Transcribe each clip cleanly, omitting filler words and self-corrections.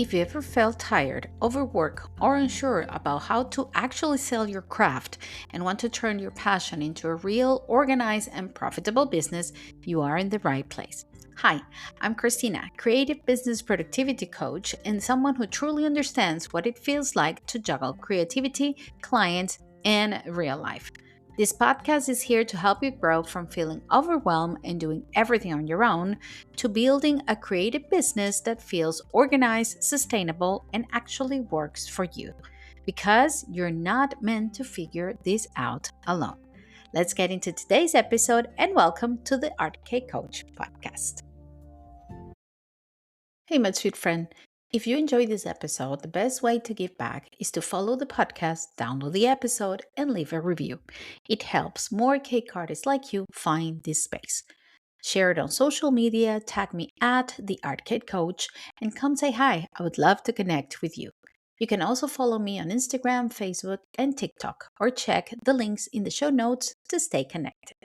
If you ever felt tired, overworked, or unsure about how to actually sell your craft and want to turn your passion into a real, organized, and profitable business, you are in the right place. Hi, I'm Christina, creative business productivity coach and someone who truly understands what it feels like to juggle creativity, clients, and real life. This podcast is here to help you grow from feeling overwhelmed and doing everything on your own to building a creative business that feels organized, sustainable, and actually works for you. Because you're not meant to figure this out alone. Let's get into today's episode and welcome to the Art K Coach podcast. Hey, my sweet friend. If you enjoyed this episode, the best way to give back is to follow the podcast, download the episode, and leave a review. It helps more cake artists like you find this space. Share it on social media, tag me at the Arcade Coach, and come say hi. I would love to connect with you. You can also follow me on Instagram, Facebook, and TikTok, or check the links in the show notes to stay connected.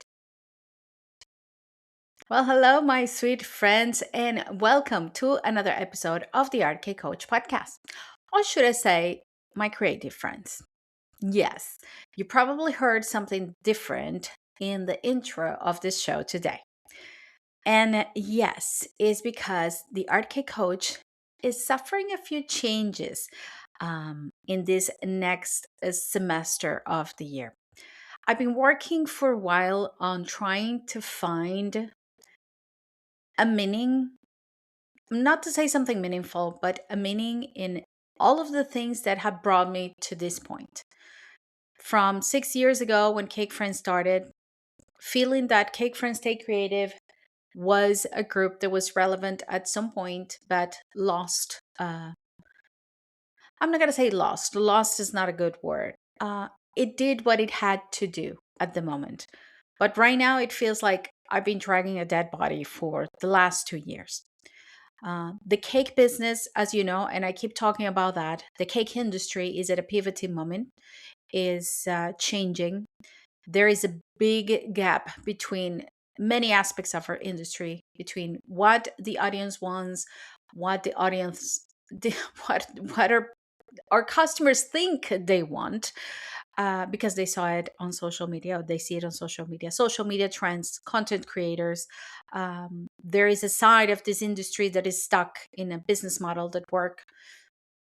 Well, hello, my sweet friends, and welcome to another episode of the Arcade Coach podcast. Or should I say, my creative friends? Yes, you probably heard something different in the intro of this show today. And yes, it's because the Art Coach is suffering a few changes in this next semester of the year. I've been working for a while on trying to find a meaning, not to say something meaningful, but a meaning in all of the things that have brought me to this point. From 6 years ago when Cake Friends started, feeling that Cake Friends Stay Creative was a group that was relevant at some point but lost. I'm not going to say lost. Lost is not a good word. It did what it had to do at the moment. But right now, it feels like I've been dragging a dead body for the last 2 years. The cake business, as you know, and I keep talking about that, the cake industry is at a pivoting moment, is changing. There is a big gap between many aspects of our industry, between what the audience wants, what the audience what our customers think they want, because they saw it on social media, or they see it on social media trends, content creators. There is a side of this industry that is stuck in a business model that worked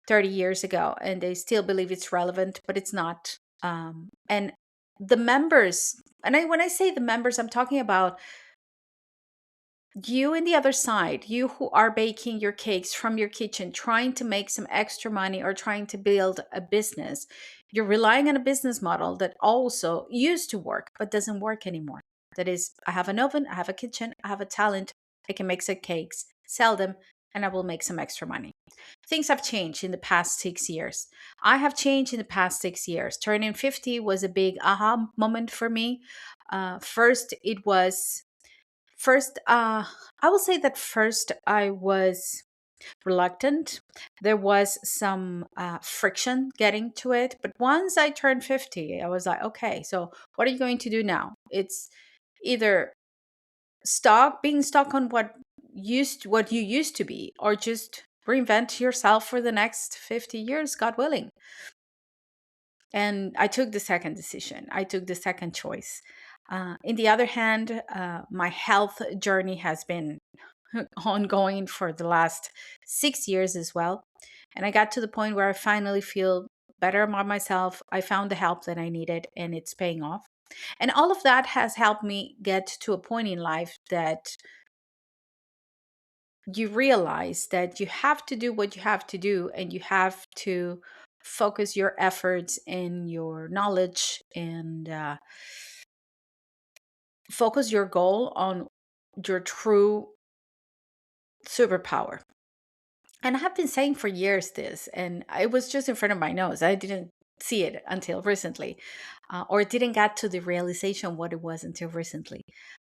30 years ago, and they still believe it's relevant, but it's not. And the members, when I say the members, I'm talking about you in the other side, you who are baking your cakes from your kitchen, trying to make some extra money or trying to build a business. You're relying on a business model that also used to work but doesn't work anymore. That is, I have an oven, I have a kitchen, I have a talent, I can make some cakes, sell them, and I will make some extra money. Things have changed in the past 6 years. I have changed in the past 6 years. Turning 50 was a big aha moment for me. First, it was First, I will say that first I was reluctant. There was some friction getting to it. But once I turned 50, I was like, okay, so what are you going to do now? It's either being stuck on what you used to be, or just reinvent yourself for the next 50 years, God willing. And I took the second decision. I took the second choice. In the other hand, my health journey has been ongoing for the last 6 years as well. And I got to the point where I finally feel better about myself. I found the help that I needed, and it's paying off. And all of that has helped me get to a point in life that you realize that you have to do what you have to do, and you have to focus your efforts and your knowledge, and focus your goal on your true superpower. And I have been saying for years this, and it was just in front of my nose. I didn't see it until recently, or didn't get to the realization what it was until recently.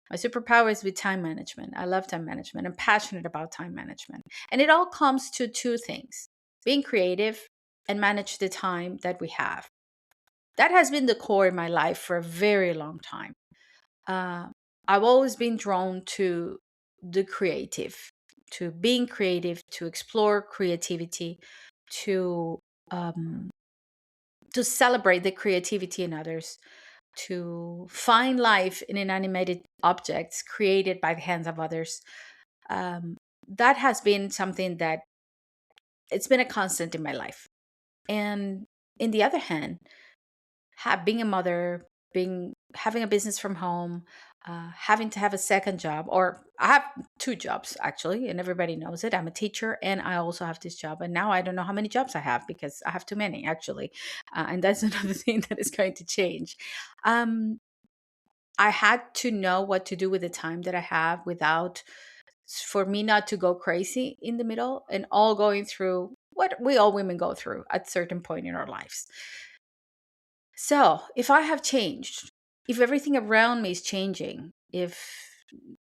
My superpower is with time management. I love time management. I'm passionate about time management. And it all comes to two things: being creative and manage the time that we have. That has been the core in my life for a very long time. Uh, I've always been drawn to the creative. to being creative, to explore creativity, to um, to celebrate the creativity in others, to find life in inanimated objects created by the hands of others. That has been something that it's been a constant in my life. And in the other hand, being a mother, being having a business from home, having to have a second job, or I have two jobs actually, and everybody knows it. I'm a teacher, and I also have this job. And now I don't know how many jobs I have because I have too many actually, and that's another thing that is going to change. Um, I had to know what to do with the time that I have without, for me not to go crazy in the middle and all going through what we all women go through at certain point in our lives. So, if I have changed, if everything around me is changing, if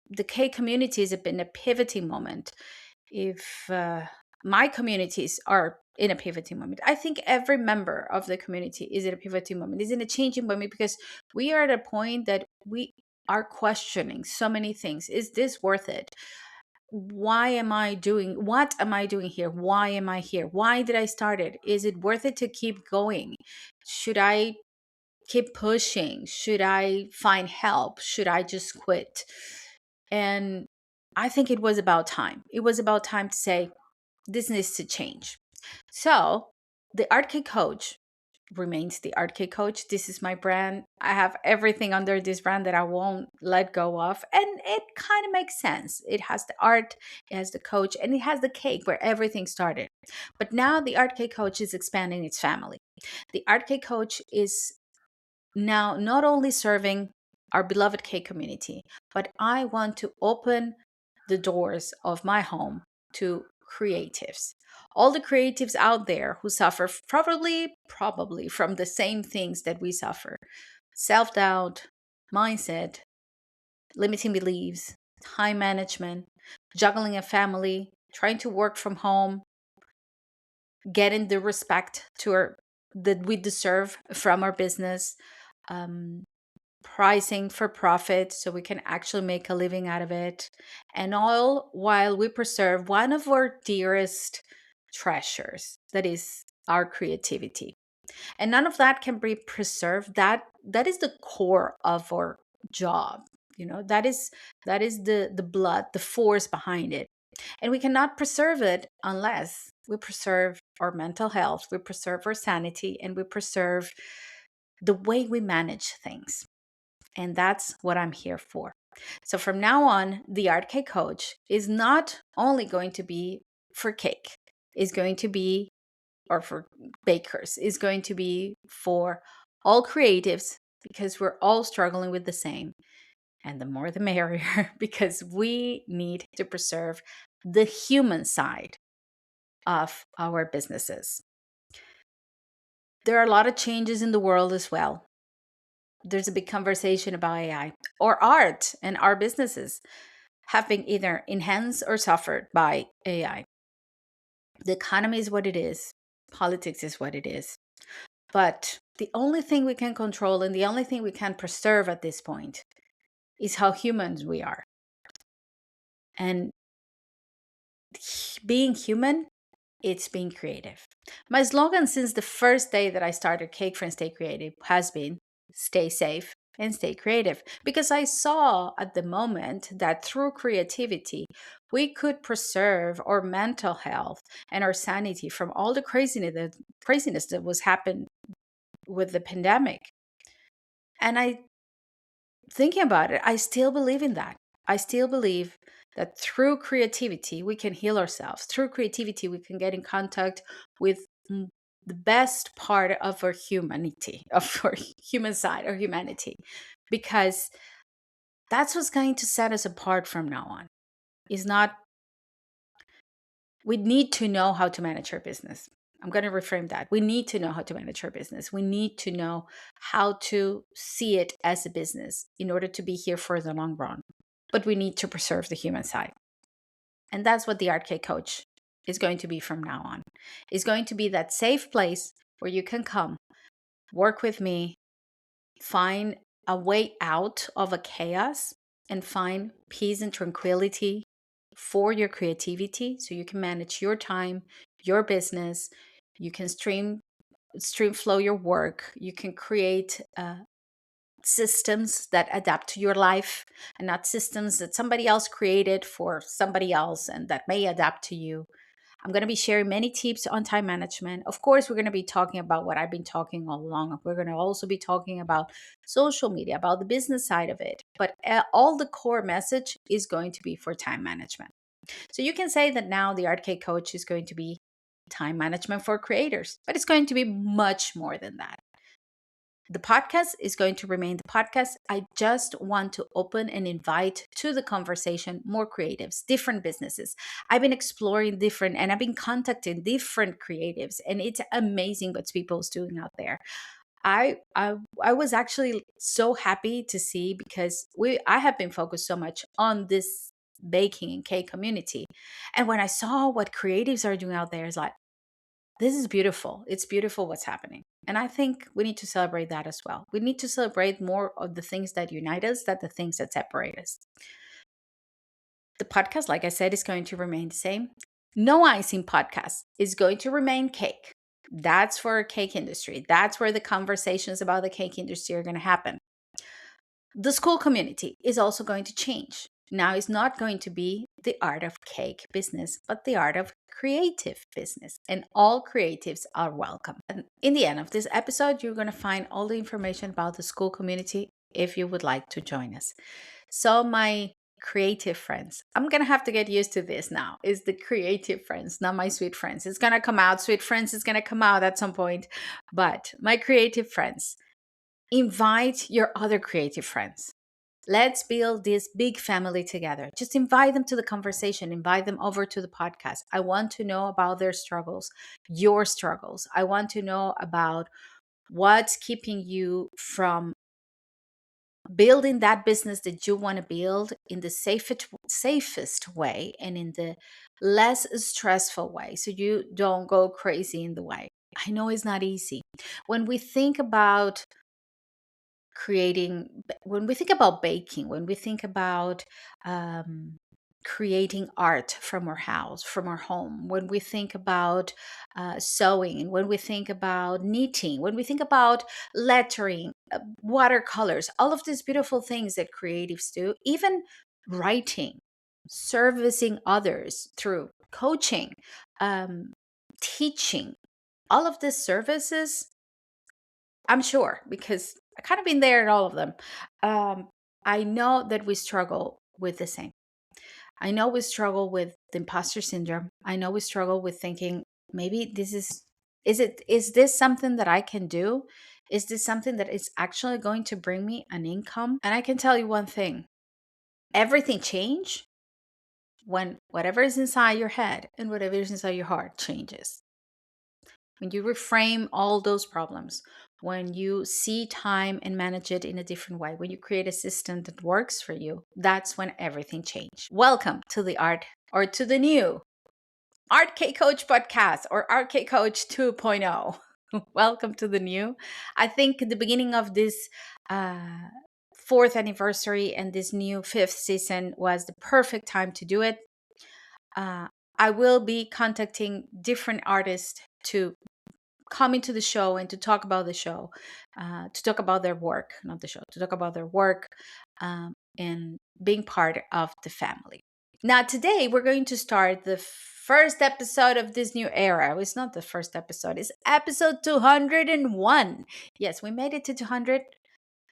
the K community is in a pivoting moment, if my communities are in a pivoting moment, I think every member of the community is in a pivoting moment, is in a changing moment, because we are at a point that we are questioning so many things. Is this worth it? Why am I doing, what am I doing here? Why am I here? Why did I start it? Is it worth it to keep going? Should I keep pushing? Should I find help? Should I just quit? And I think it was about time. It was about time to say, this needs to change. So the Art Coach remains the Art Coach. This is my brand. I have everything under this brand that I won't let go of. And it kind of makes sense. It has the art, it has the coach, and it has the cake where everything started. But now the Art Coach is expanding its family. The Art Coach is now not only serving our beloved K community, but I want to open the doors of my home to creatives. All the creatives out there who suffer probably from the same things that we suffer: self-doubt, mindset, limiting beliefs, time management, juggling a family, trying to work from home, getting the respect that we deserve from our business, um, pricing for profit so we can actually make a living out of it, and all while we preserve one of our dearest treasures, that is our creativity. And none of that can be preserved. That is the core of our job. That is the blood, the force behind it. And we cannot preserve it unless we preserve our mental health, we preserve our sanity, and we preserve the way we manage things. And that's what I'm here for. So from now on, the Art Cake Coach is not only going to be for cake, is going to be, or for bakers, is going to be for all creatives, because we're all struggling with the same. And the more the merrier, because we need to preserve the human side of our businesses. There are a lot of changes in the world as well. There's a big conversation about AI, or art, and our businesses have been either enhanced or suffered by AI. The economy is what it is, politics is what it is. But the only thing we can control and the only thing we can preserve at this point is how humans we are. And being human, it's being creative. My slogan since the first day that I started Cake Friends Stay Creative has been stay safe and stay creative, because I saw at the moment that through creativity, we could preserve our mental health and our sanity from all the craziness that was happening with the pandemic. And thinking about it, I still believe in that. I still believe that through creativity, we can heal ourselves. Through creativity, we can get in contact with the best part of our humanity, of our human side, or humanity, because that's what's going to set us apart from now on. Is not, we need to know how to manage our business. I'm going to reframe that. We need to know how to manage our business. We need to know how to see it as a business in order to be here for the long run. But we need to preserve the human side. And that's what the Art Cake Coach is going to be from now on. It's going to be that safe place where you can come, work with me, find a way out of a chaos, and find peace and tranquility for your creativity, so you can manage your time, your business. You can stream flow your work. You can create systems that adapt to your life, and not systems that somebody else created for somebody else and that may adapt to you. I'm going to be sharing many tips on time management. Of course, we're going to be talking about what I've been talking all along. We're going to also be talking about social media, about the business side of it. But all the core message is going to be for time management. So you can say that now the Art Cake Coach is going to be time management for creators, but it's going to be much more than that. The podcast is going to remain the podcast. I just want to open and invite to the conversation more creatives, different businesses. I've been exploring different, and I've been contacting different creatives, and it's amazing what people's doing out there. I was actually so happy to see, because I have been focused so much on this baking and cake community, and when I saw what creatives are doing out there, it's like, this is beautiful. It's beautiful what's happening. And I think we need to celebrate that as well. We need to celebrate more of the things that unite us than the things that separate us. The podcast, like I said, is going to remain the same. No icing podcast is going to remain cake. That's for cake industry. That's where the conversations about the cake industry are going to happen. The school community is also going to change. Now it's not going to be the art of cake business, but the art of creative business. And all creatives are welcome. And in the end of this episode, you're going to find all the information about the school community if you would like to join us. So, my creative friends, I'm going to have to get used to this now, is the creative friends, not my sweet friends. It's going to come out. Sweet friends is going to come out at some point. But my creative friends, invite your other creative friends. Let's build this big family together. Just invite them to the conversation, invite them over to the podcast. I want to know about their struggles, your struggles. I want to know about what's keeping you from building that business that you want to build in the safest way and in the less stressful way, so you don't go crazy in the way. I know it's not easy. When we think about when we think about baking, when we think about um, creating art from our house, from our home, when we think about sewing, when we think about knitting, when we think about lettering, watercolors, all of these beautiful things that creatives do, even writing, servicing others through coaching, um, teaching, all of these services, I'm sure, because I kind of been there in all of them. Um, I know that we struggle with the same. I know we struggle with the imposter syndrome. I know we struggle with thinking, maybe is this something that I can do? Is this something that is actually going to bring me an income? And I can tell you one thing: everything change when whatever is inside your head and whatever is inside your heart changes. When you reframe all those problems, when you see time and manage it in a different way, when you create a system that works for you, that's when everything changes. Welcome to the to the new Art K Coach podcast, or Art K Coach 2.0. Welcome to the new. I think the beginning of this fourth anniversary and this new fifth season was the perfect time to do it. Uh, I will be contacting different artists to come into the show and to talk about the show, to talk about their work, not the show, to talk about their work, and being part of the family. Now, today we're going to start the first episode of this new era. It's not the first episode, it's episode 201. Yes, we made it to 200.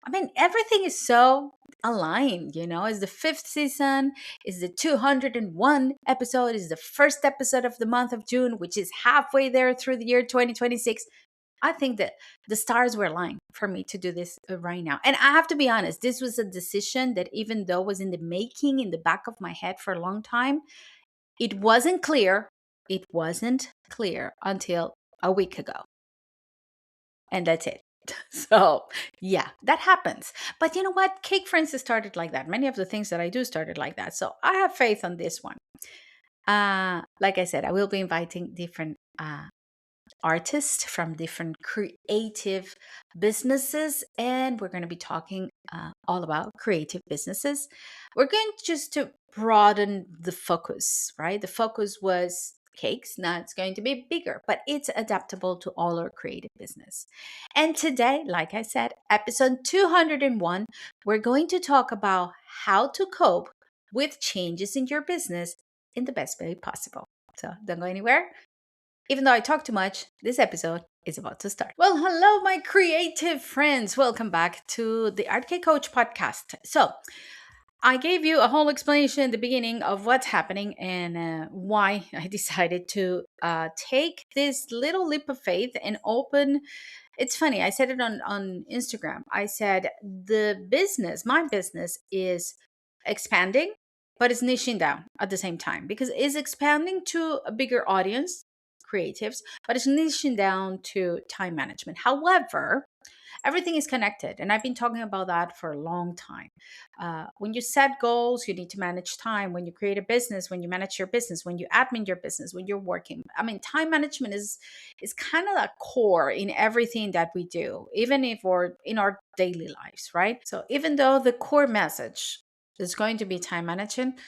I mean, everything is so aligned, It's the fifth season, is the 201 episode, is the first episode of the month of June, which is halfway there through the year 2026. I think that the stars were aligned for me to do this right now. And I have to be honest, this was a decision that, even though was in the making, in the back of my head for a long time, it wasn't clear. It wasn't clear until a week ago. And that's it. So, yeah, that happens. But you know what? Cake Friends started like that. Many of the things that I do started like that. So I have faith on this one. Like I said, I will be inviting different artists from different creative businesses, and we're going to be talking all about creative businesses. We're going just to broaden the focus, right? The focus was cakes. Now it's going to be bigger, but it's adaptable to all our creative business. And today, like I said, episode 201, we're going to talk about how to cope with changes in your business in the best way possible. So don't go anywhere. Even though I talk too much, this episode is about to start. Well, hello, my creative friends. Welcome back to the Art K Coach podcast. So, I gave you a whole explanation at the beginning of what's happening and why I decided to take this little leap of faith and open. It's funny. I said it on Instagram. I said my business is expanding, but it's niching down at the same time because it's expanding to a bigger audience, creatives, but it's niching down to time management. However, everything is connected, and I've been talking about that for a long time. When you set goals, you need to manage time. When you create a business, when you manage your business, when you admin your business, when you're working, I mean, time management is kind of a core in everything that we do, even if we're in our daily lives, right? So even though the core message is going to be time management,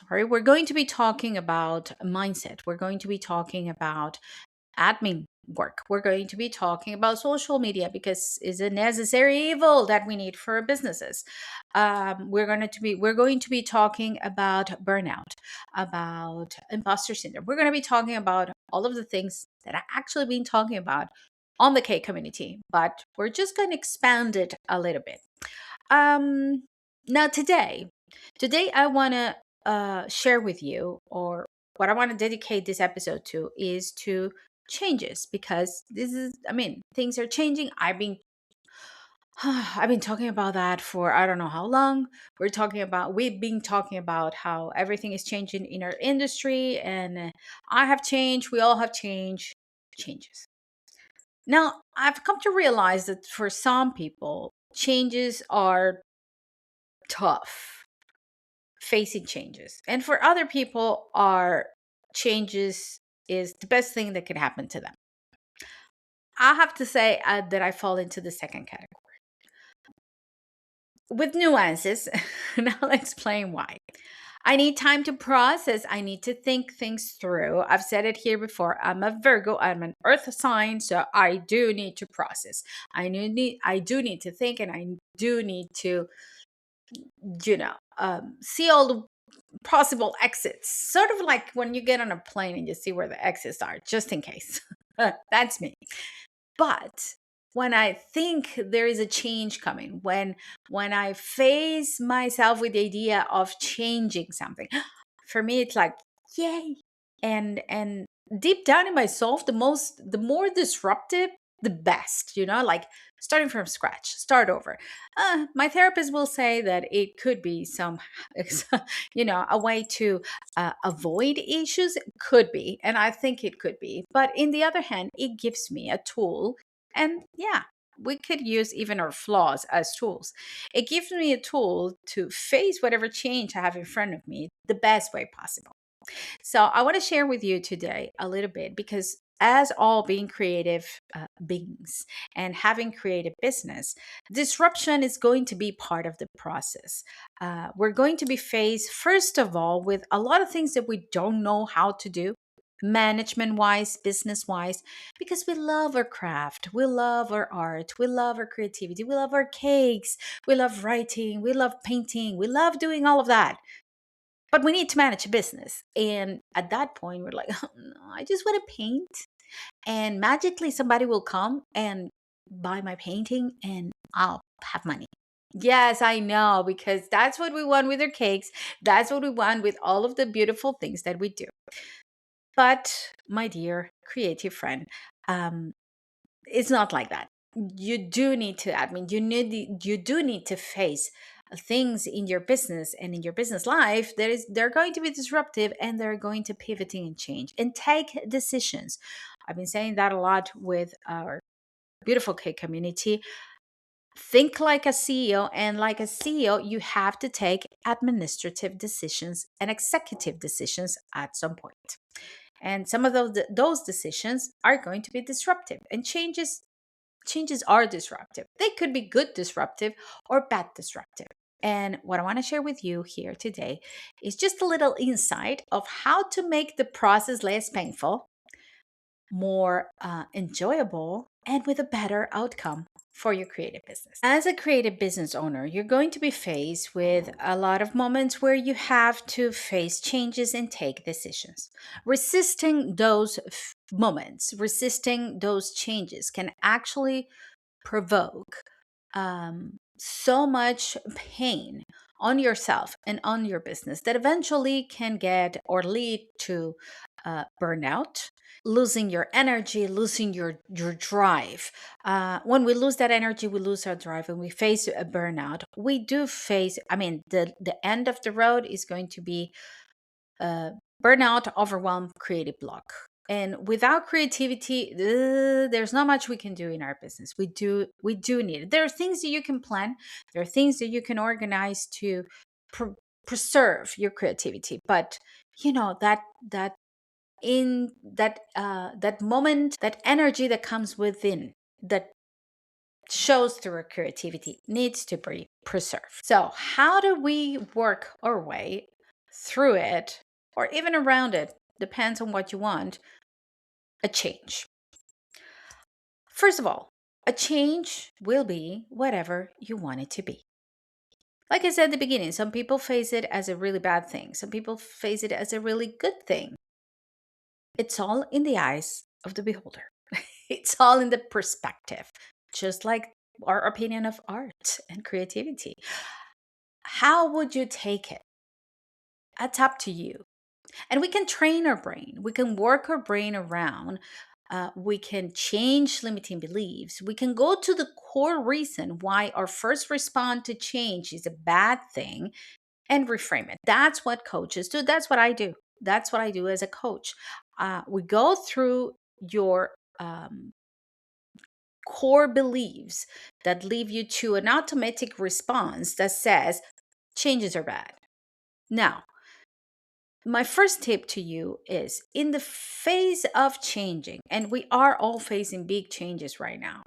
sorry, we're going to be talking about mindset. We're going to be talking about admin work. We're going to be talking about social media because it's a necessary evil that we need for businesses. We're going to be talking about burnout, about imposter syndrome. We're going to be talking about all of the things that I've actually been talking about on the K community, but we're just going to expand it a little bit. Um, Now today I want to share with you, or what I want to dedicate this episode to is to changes, because things are changing. I've been talking about that for I don't know how long. We've been talking about how everything is changing in our industry, and I have changed, we all have changed, changes. Now, I've come to realize that for some people, changes are tough, facing changes. And for other people, are changes is the best thing that could happen to them. I have to say that I fall into the second category with nuances, and I'll explain why. I need time to process. I need to think things through. I've said it here before. I'm a Virgo. I'm an earth sign, so I do need to process. I do need to think, and I do need to, see all the possible exits. Sort of like when you get on a plane and you see where the exits are, just in case. That's me. But when I think there is a change coming, when I face myself with the idea of changing something, for me it's like, yay. And deep down in myself, the more disruptive, the best, like starting from scratch, start over. My therapist will say that it could be some a way to avoid issues. Could be, and I think it could be, but in the other hand, it gives me a tool. And yeah, we could use even our flaws as tools. It gives me a tool to face whatever change I have in front of me the best way possible. So I want to share with you today a little bit, because as all being creative beings and having creative business, disruption is going to be part of the process. We're going to be faced, first of all, with a lot of things that we don't know how to do, management wise, business wise, because we love our craft, we love our art, we love our creativity, we love our cakes, we love writing, we love painting, we love doing all of that. But we need to manage a business. And at that point, we're like, oh, no, I just want to paint. And magically, somebody will come and buy my painting and I'll have money. Yes, I know, because that's what we want with our cakes. That's what we want with all of the beautiful things that we do. But, my dear creative friend, um, it's not like that. You do need to admin. You do need to face things in your business and in your business life. They're going to be disruptive, and they're going to pivoting and change and take decisions. I've been saying that a lot with our beautiful K community. Think like a CEO, and like a CEO, you have to take administrative decisions and executive decisions at some point. And some of those decisions are going to be disruptive, and changes are disruptive. They could be good disruptive or bad disruptive. And what I want to share with you here today is just a little insight of how to make the process less painful, more enjoyable, and with a better outcome for your creative business. As a creative business owner, you're going to be faced with a lot of moments where you have to face changes and take decisions. Resisting those moments, resisting those changes can actually provoke so much pain on yourself and on your business that eventually can get or lead to burnout, losing your energy, losing your drive. When we lose that energy, we lose our drive, and we face a burnout. We do face, I mean, the end of the road is going to be burnout, overwhelm, creative block. And without creativity, there's not much we can do in our business. We do need it. There are things that you can plan. There are things that you can organize to preserve your creativity. But that moment, that energy that comes within, that shows through our creativity, needs to be preserved. So how do we work our way through it, or even around it, depends on what you want, a change? First of all, a change will be whatever you want it to be. Like I said at the beginning, some people face it as a really bad thing. Some people face it as a really good thing. It's all in the eyes of the beholder. It's all in the perspective, just like our opinion of art and creativity. How would you take it? That's up to you. And we can train our brain. We can work our brain around. We can change limiting beliefs. We can go to the core reason why our first response to change is a bad thing and reframe it. That's what coaches do. That's what I do. That's what I do as a coach. We go through your core beliefs that lead you to an automatic response that says changes are bad. Now, my first tip to you is, in the phase of changing, and we are all facing big changes right now.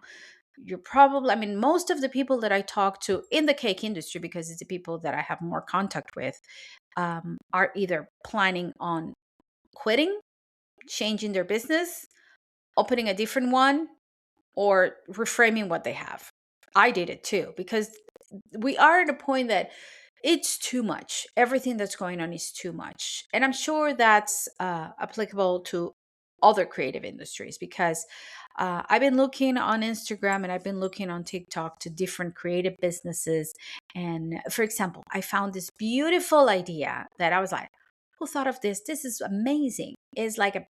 You're probably, I mean, most of the people that I talk to in the cake industry, because it's the people that I have more contact with, are either planning on quitting, changing their business, opening a different one, or reframing what they have. I did it too, because we are at a point that it's too much. Everything that's going on is too much. And I'm sure that's applicable to other creative industries, because I've been looking on Instagram and I've been looking on TikTok to different creative businesses. And for example, I found this beautiful idea that I was like, who thought of this? This is amazing. It's like a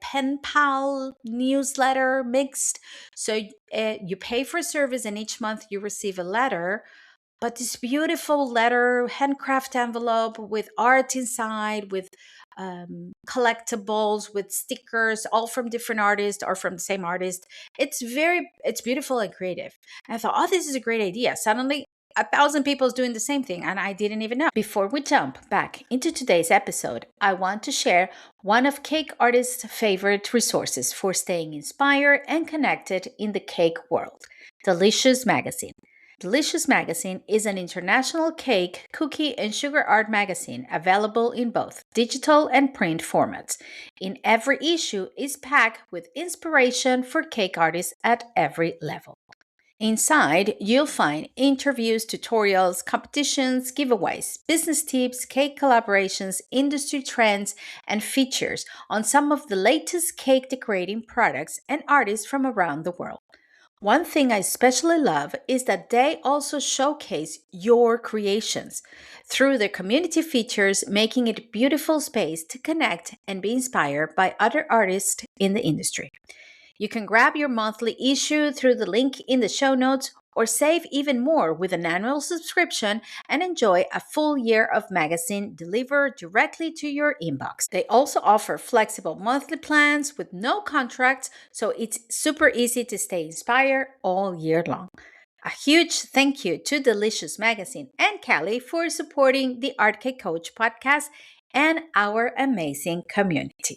pen pal newsletter mixed. So you pay for a service, and each month you receive a letter, but this beautiful letter, handcraft envelope with art inside, with collectibles, with stickers, all from different artists or from the same artist. It's beautiful and creative. And I thought, oh, this is a great idea. Suddenly, 1,000 people is doing the same thing, and I didn't even know. Before we jump back into today's episode, I want to share one of cake artists' favorite resources for staying inspired and connected in the cake world: Delicious Magazine. Delicious Magazine is an international cake, cookie, and sugar art magazine available in both digital and print formats. In every issue is packed with inspiration for cake artists at every level. Inside, you'll find interviews, tutorials, competitions, giveaways, business tips, cake collaborations, industry trends, and features on some of the latest cake decorating products and artists from around the world. One thing I especially love is that they also showcase your creations through their community features, making it a beautiful space to connect and be inspired by other artists in the industry. You can grab your monthly issue through the link in the show notes, or save even more with an annual subscription and enjoy a full year of magazine delivered directly to your inbox. They also offer flexible monthly plans with no contracts, so it's super easy to stay inspired all year long. A huge thank you to Delicious Magazine and Callie for supporting the Art Cake Coach podcast and our amazing community.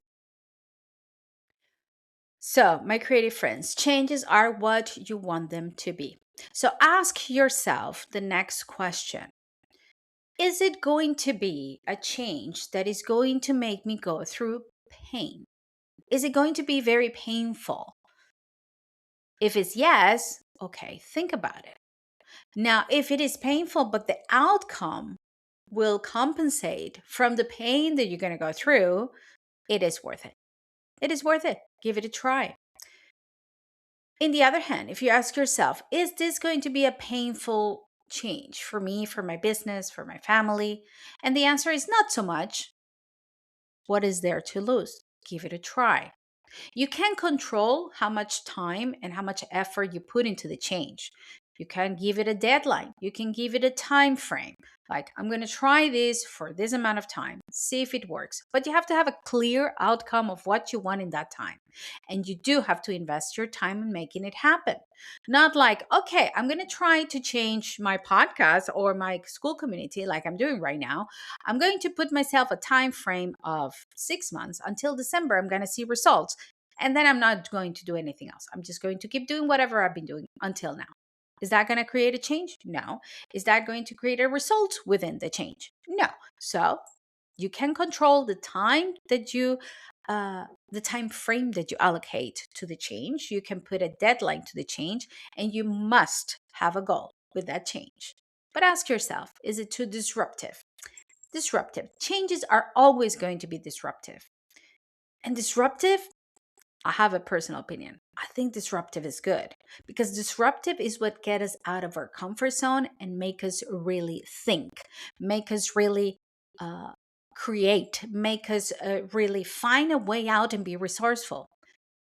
So, my creative friends, changes are what you want them to be. So, ask yourself the next question. Is it going to be a change that is going to make me go through pain? Is it going to be very painful? If it's yes, okay, think about it. Now, if it is painful, but the outcome will compensate from the pain that you're going to go through, it is worth it. It is worth it. Give it a try. In the other hand, if you ask yourself, is this going to be a painful change for me, for my business, for my family? And the answer is not so much. What is there to lose? Give it a try. You can control how much time and how much effort you put into the change. You can give it a deadline. You can give it a time frame. Like, I'm going to try this for this amount of time, see if it works. But you have to have a clear outcome of what you want in that time. And you do have to invest your time in making it happen. Not like, okay, I'm going to try to change my podcast or my school community like I'm doing right now. I'm going to put myself a time frame of 6 months until December. I'm going to see results. And then I'm not going to do anything else. I'm just going to keep doing whatever I've been doing until now. Is that going to create a change? No. Is that going to create a result within the change? No. So you can control the time that the time frame that you allocate to the change. You can put a deadline to the change, and you must have a goal with that change. But ask yourself, is it too disruptive? Disruptive. Changes are always going to be disruptive. And disruptive, I have a personal opinion. I think disruptive is good because disruptive is what gets us out of our comfort zone and make us really think, make us really uh, create, make us really find a way out and be resourceful.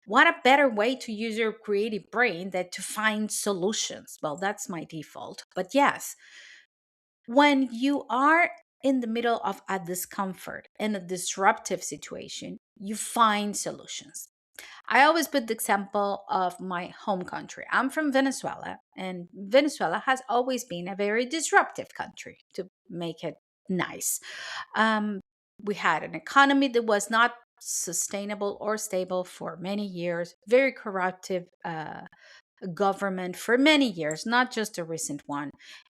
What a better way to use your creative brain than to find solutions? Well, that's my default. But yes, when you are in the middle of a discomfort in a disruptive situation, you find solutions. I always put the example of my home country. I'm from Venezuela, and Venezuela has always been a very disruptive country, to make it nice. Um, we had an economy that was not sustainable or stable for many years, very corruptive government for many years, not just a recent one.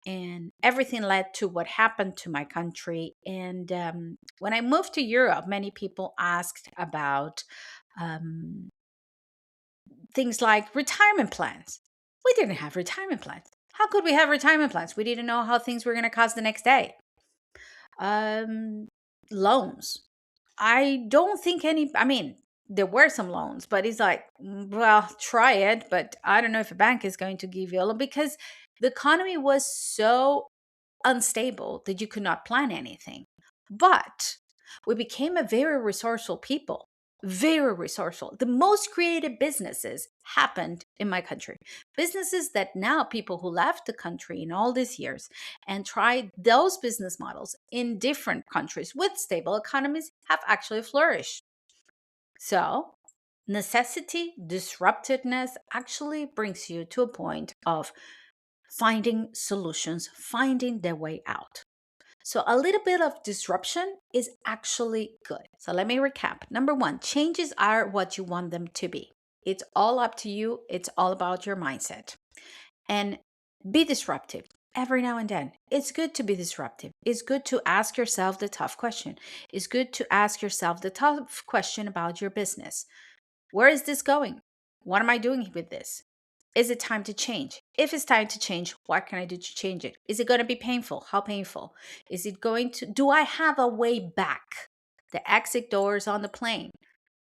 And everything led to what happened to my country. And when I moved to Europe, many people asked about um, things like retirement plans. We didn't have retirement plans. How could we have retirement plans? We didn't know how things were going to cost the next day. Um, Loans. I don't think any, I mean, there were some loans, but it's like, well, try it. But I don't know if a bank is going to give you a loan because the economy was so unstable that you could not plan anything. But we became a very resourceful people, very resourceful. The most creative businesses happened in my country. Businesses that now people who left the country in all these years and tried those business models in different countries with stable economies have actually flourished. So, necessity, disruptiveness actually brings you to a point of finding solutions, finding their way out. So, a little bit of disruption is actually good. So, let me recap. Number one, changes are what you want them to be. It's all up to you, it's all about your mindset. And be disruptive every now and then. It's good to be disruptive. It's good to ask yourself the tough question. It's good to ask yourself the tough question about your business. Where is this going? What am I doing with this? Is it time to change? If it's time to change, what can I do to change it? Is it going to be painful? How painful? Is it going to, do I have a way back? The exit doors on the plane.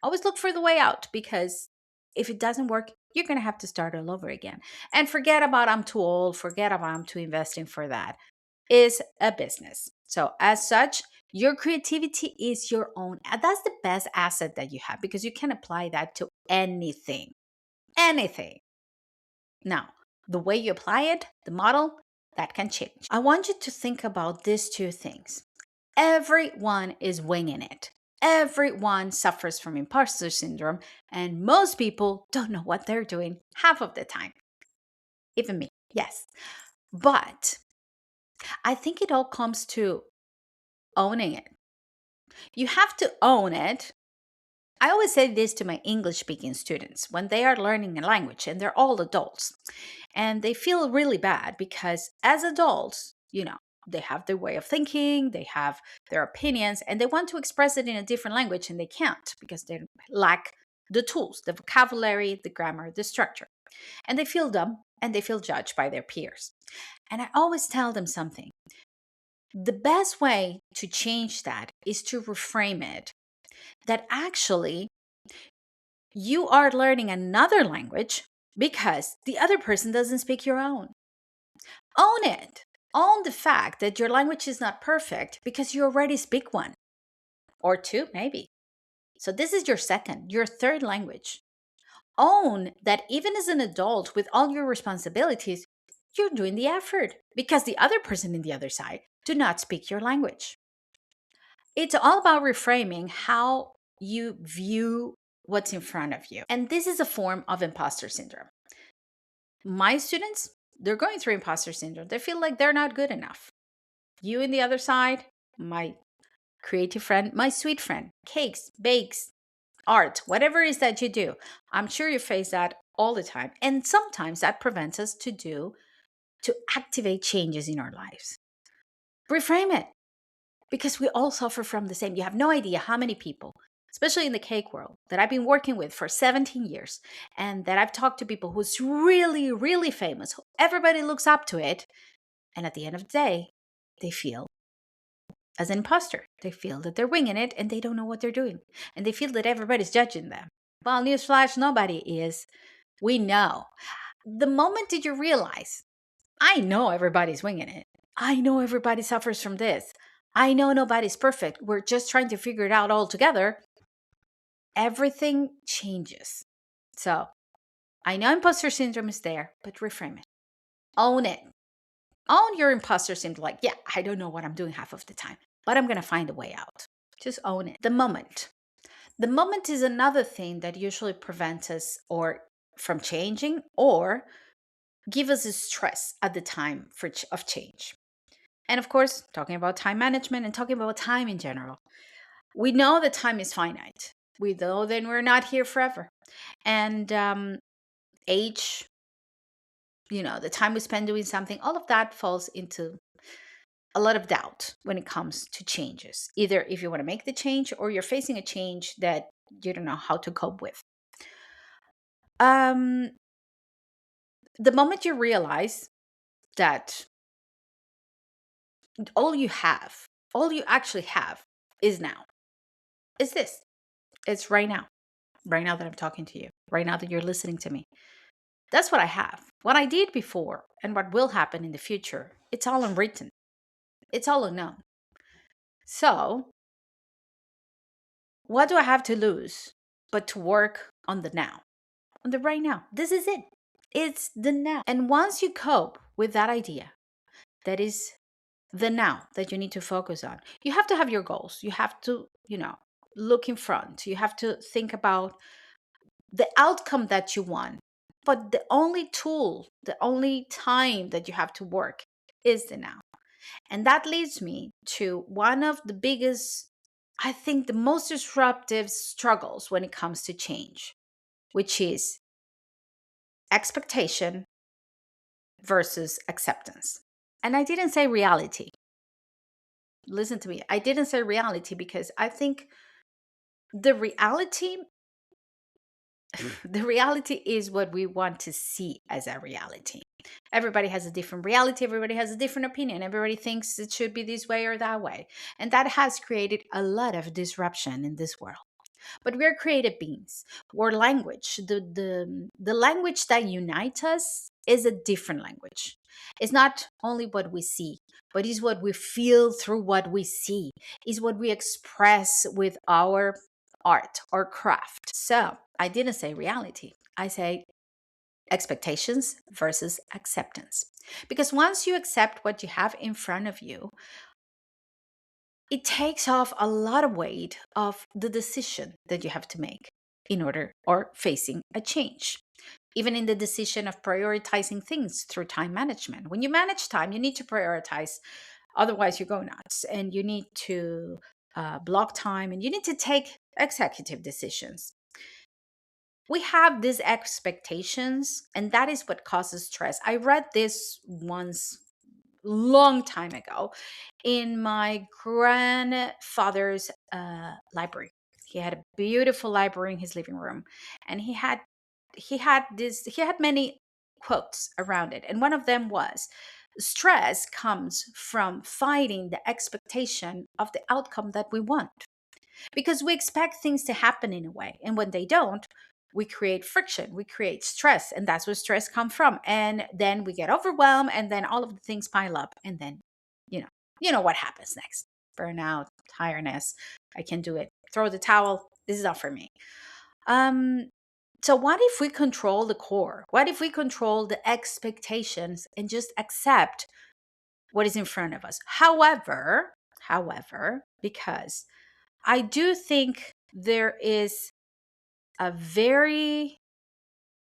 Always look for the way out because if it doesn't work, you're going to have to start all over again. And forget about I'm too old, forget about I'm too investing for that. Is a business. So, as such, your creativity is your own. And that's the best asset that you have because you can apply that to anything. Anything. Now, the way you apply it, the model, that can change. I want you to think about these two things. Everyone is winging it. Everyone suffers from imposter syndrome, and most people don't know what they're doing half of the time. Even me, yes. But I think it all comes to owning it. You have to own it I always say this to my English speaking students when they are learning a language and they're all adults and they feel really bad because as adults, they have their way of thinking, they have their opinions, and they want to express it in a different language and they can't because they lack the tools, the vocabulary, the grammar, the structure. And they feel dumb and they feel judged by their peers. And I always tell them something. The best way to change that is to reframe it that actually you are learning another language because the other person doesn't speak your own. Own it. Own the fact that your language is not perfect because you already speak one or two, maybe. So this is your second, your third language. Own that even as an adult with all your responsibilities, you're doing the effort because the other person in the other side do not speak your language. It's all about reframing how you view what's in front of you. And this is a form of imposter syndrome. My students, they're going through imposter syndrome. They feel like they're not good enough. You in the other side, my creative friend, my sweet friend, cakes, bakes, art, whatever it is that you do, I'm sure you face that all the time. And sometimes that prevents us to activate changes in our lives. Reframe it because we all suffer from the same. You have no idea how many people, especially in the cake world, that I've been working with for 17 years and that I've talked to people who's really, really famous. Everybody looks up to it. And at the end of the day, they feel as an imposter. They feel that they're winging it and they don't know what they're doing. And they feel that everybody's judging them. Well, newsflash, nobody is. We know. The moment did you realize, I know everybody's winging it. I know everybody suffers from this. I know nobody's perfect. We're just trying to figure it out all together. Everything changes. So I know imposter syndrome is there, but reframe it. Own it. Own your imposter syndrome. Like, yeah, I don't know what I'm doing half of the time, but I'm going to find a way out. Just own it. The moment. The moment is another thing that usually prevents us or from changing or give us a stress at the time of change. And of course, talking about time management and talking about time in general. We know that time is finite. We know that we're not here forever. And age, the time we spend doing something, all of that falls into a lot of doubt when it comes to changes. Either if you want to make the change or you're facing a change that you don't know how to cope with. The moment you realize that all you actually have is now, is this. It's right now that I'm talking to you, right now that you're listening to me. That's what I have. What I did before and what will happen in the future, it's all unwritten. It's all unknown. So, what do I have to lose but to work on the now, on the right now? This is it. It's the now. And once you cope with that idea, that is the now that you need to focus on, you have to have your goals. You have to, look in front. You have to think about the outcome that you want. But the only tool, the only time that you have to work is the now. And that leads me to one of the biggest, I think the most disruptive struggles when it comes to change, which is expectation versus acceptance. And I didn't say reality. Listen to me. I didn't say reality because I think the reality the reality is what we want to see as a reality. Everybody has a different reality. Everybody has a different opinion. Everybody thinks it should be this way or that way. And that has created a lot of disruption in this world. But we're creative beings. Our language, the language that unites us is a different language. It's not only what we see, but it's what we feel through what we see. It's what we express with our art or craft. So I didn't say reality. I say expectations versus acceptance. Because once you accept what you have in front of you, it takes off a lot of weight of the decision that you have to make in order or facing a change. Even in the decision of prioritizing things through time management. When you manage time, you need to prioritize. Otherwise, you go nuts. And you need to block time and you need to take executive decisions. We have these expectations, and that is what causes stress. I read this once long time ago in my grandfather's library. He had a beautiful library in his living room, and he had many quotes around it, and one of them was, stress comes from fighting the expectation of the outcome that we want, because we expect things to happen in a way, and when they don't, we create friction, we create stress, and that's where stress comes from. And then we get overwhelmed, and then all of the things pile up, and then you know you know what happens next: burnout, tiredness. I can do it, throw the towel, this is not for me. um so what if we control the core? What if we control the expectations and just accept what is in front of us? However, because I do think a very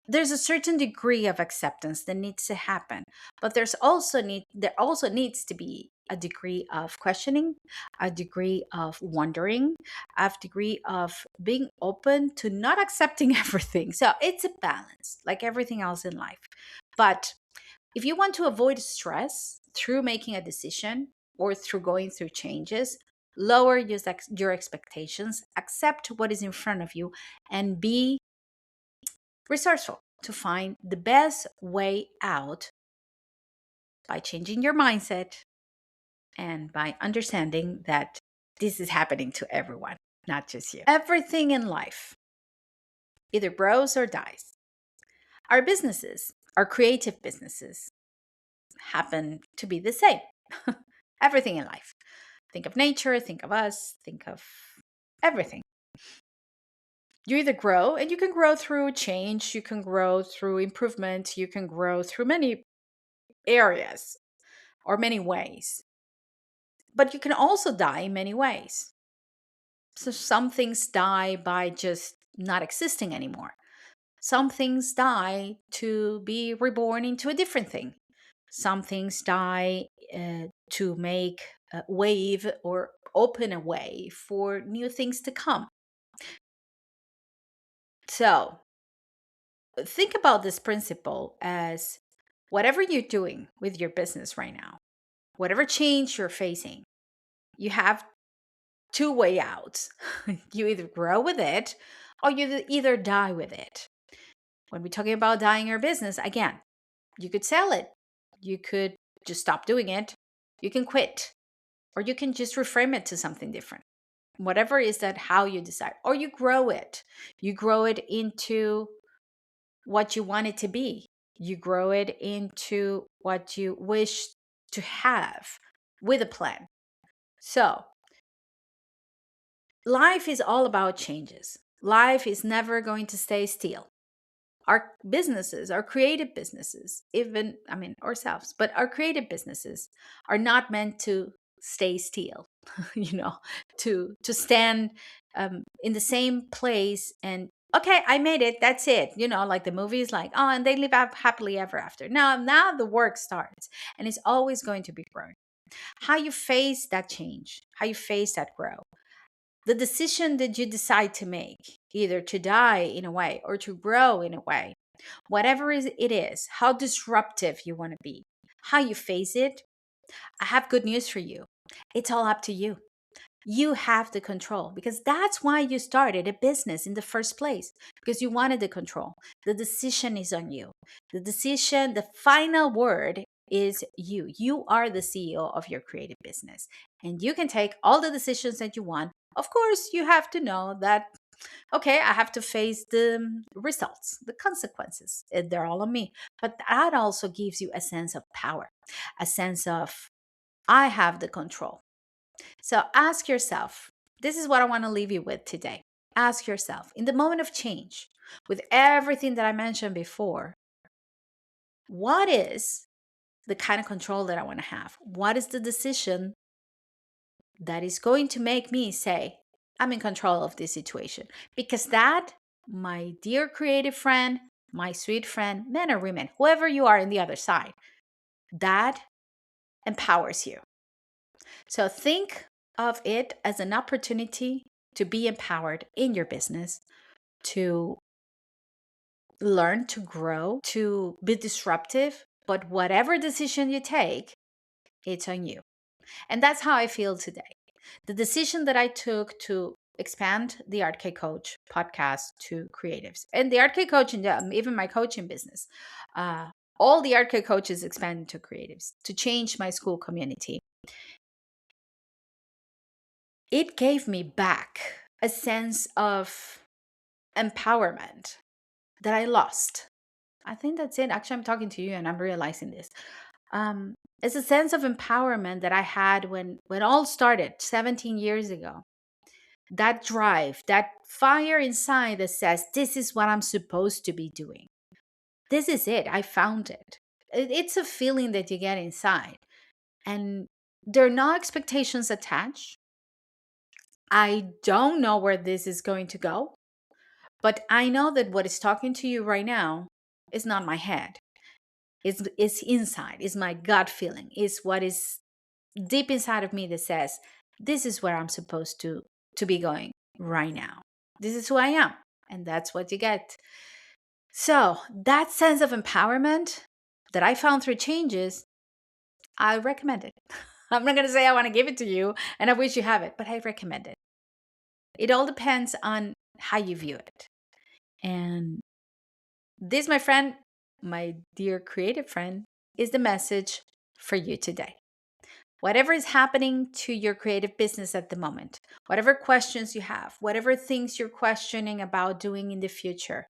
there's a certain degree of acceptance that needs to happen, but there also needs to be a degree of questioning, a degree of wondering, a degree of being open to not accepting everything. So it's a balance, like everything else in life. But if you want to avoid stress through making a decision or through going through changes, lower your expectations, accept what is in front of you, and be resourceful to find the best way out by changing your mindset and by understanding that this is happening to everyone, not just you. Everything in life either grows or dies. Our businesses, our creative businesses, happen to be the same. Everything in life. Think of nature, think of us, think of everything. You either grow, and you can grow through change, you can grow through improvement, you can grow through many areas or many ways. But you can also die in many ways. So some things die by just not existing anymore. Some things die to be reborn into a different thing. Some things die to make a wave or open a way for new things to come. So think about this principle as whatever you're doing with your business right now, whatever change you're facing, you have two way outs. You either grow with it or you either die with it. When we're talking about dying your business, again, you could sell it. You could just stop doing it. You can quit, or you can just reframe it to something different. Whatever is that, how you decide, or you grow it. You grow it into what you want it to be. You grow it into what you wish to have with a plan. So, life is all about changes. Life is never going to stay still. Our businesses, our creative businesses, even, I mean, ourselves, but our creative businesses are not meant to stay still, to stand in the same place and, okay, I made it, that's it. Like the movies, like, oh, and they live happily ever after. Now the work starts, and it's always going to be growing. How you face that change, how you face that growth, the decision that you decide to make, either to die in a way or to grow in a way, whatever it is, how disruptive you want to be, how you face it, I have good news for you. It's all up to you. You have the control, because that's why you started a business in the first place, because you wanted the control. The decision is on you. The final word is you. You are the CEO of your creative business, and you can take all the decisions that you want. Of course, you have to know that, okay, I have to face the results, the consequences. They're all on me. But that also gives you a sense of power, a sense of, I have the control. So ask yourself, this is what I want to leave you with today. Ask yourself, in the moment of change, with everything that I mentioned before, what is the kind of control that I want to have? What is the decision that is going to make me say, I'm in control of this situation? Because that, my dear creative friend, my sweet friend, men or women, whoever you are on the other side, that empowers you. So think of it as an opportunity to be empowered in your business, to learn, to grow, to be disruptive. But whatever decision you take, it's on you. And that's how I feel today. The decision that I took to expand the Art K Coach podcast to creatives and the Art K Coach and even my coaching business, uh, all the Art K coaches expanded to creatives to change my school community. It gave me back a sense of empowerment that I lost. I think that's it. Actually, I'm talking to you and I'm realizing this. It's a sense of empowerment that I had when all started 17 years ago. That drive, that fire inside that says, this is what I'm supposed to be doing. This is it. I found it. It's a feeling that you get inside. And there are no expectations attached. I don't know where this is going to go, but I know that what is talking to you right now is not my head. It's inside, it's my gut feeling, it's what is deep inside of me that says, this is where I'm supposed to be going right now. This is who I am. And that's what you get. So that sense of empowerment that I found through changes, I recommend it. I'm not going to say I want to give it to you and I wish you have it, but I recommend it. It all depends on how you view it. And this, my friend, my dear creative friend, is the message for you today. Whatever is happening to your creative business at the moment, whatever questions you have, whatever things you're questioning about doing in the future,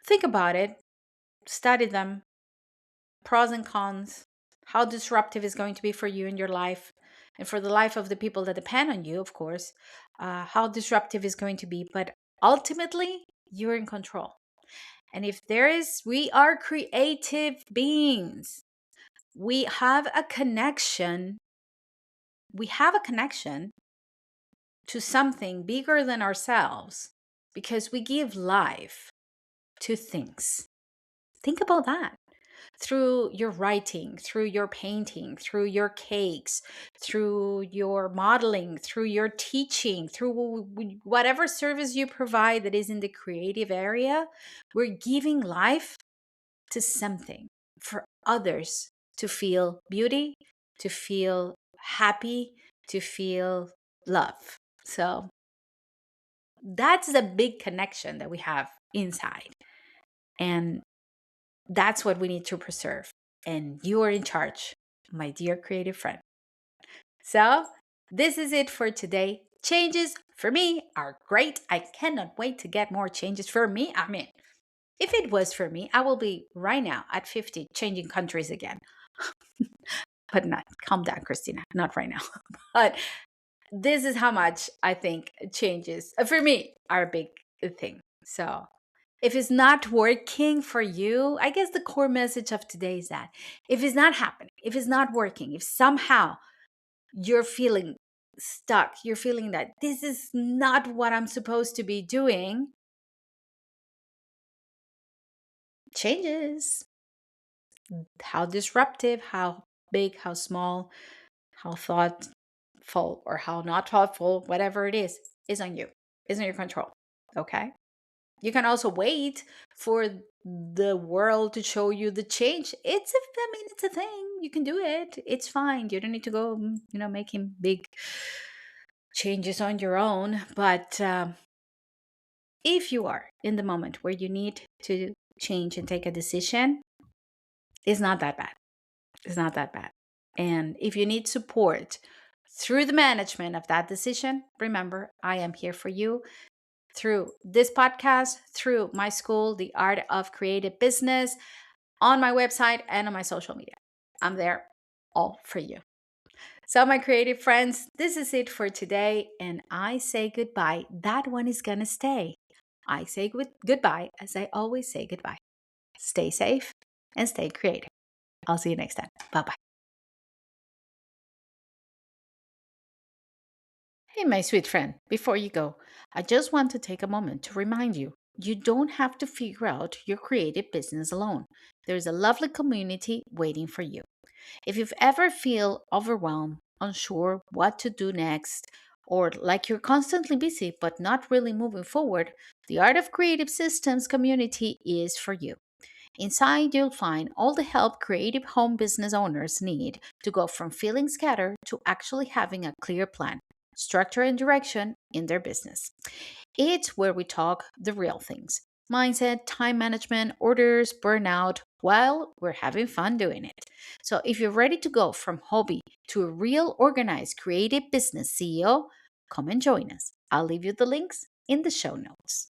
think about it, study them, pros and cons, how disruptive is going to be for you in your life and for the life of the people that depend on you, of course, how disruptive is going to be. But ultimately, you're in control. And if there is, we are creative beings. We have a connection. We have a connection to something bigger than ourselves because we give life to things. Think about that. Through your writing, through your painting, through your cakes, through your modeling, through your teaching, through whatever service you provide that is in the creative area, we're giving life to something for others to feel beauty, to feel happy, to feel love. So that's the big connection that we have inside. And that's what we need to preserve. And you are in charge, my dear creative friend. So this is it for today. Changes for me are great. I cannot wait to get more changes for me. I mean, if it was for me, I will be right now at 50 changing countries again. But not, calm down, Christina, not right now. But this is how much I think changes for me are a big thing. So if it's not working for you, I guess the core message of today is that if it's not happening, if it's not working, if somehow you're feeling stuck, you're feeling that this is not what I'm supposed to be doing, changes. How disruptive, how big, how small, how thoughtful, or how not thoughtful, whatever it is on you, is in your control. Okay? You can also wait for the world to show you the change. It's a thing. You can do it. It's fine. You don't need to go, making big changes on your own. But if you are in the moment where you need to change and take a decision, it's not that bad. It's not that bad. And if you need support through the management of that decision, remember, I am here for you through this podcast, through my school, The Art of Creative Business, on my website, and on my social media. I'm there all for you. So, my creative friends, this is it for today. And I say goodbye. That one is going to stay. I say goodbye as I always say goodbye. Stay safe and stay creative. I'll see you next time. Bye-bye. Hey, my sweet friend, before you go, I just want to take a moment to remind you you don't have to figure out your creative business alone. There's a lovely community waiting for you. If you've ever feel overwhelmed, unsure what to do next, or like you're constantly busy but not really moving forward, the Art of Creative Systems community is for you. Inside, you'll find all the help creative home business owners need to go from feeling scattered to actually having a clear plan, structure, and direction in their business. It's where we talk the real things: mindset, time management, orders, burnout, while we're having fun doing it. So, if you're ready to go from hobby to a real organized creative business CEO, come and join us. I'll leave you the links in the show notes.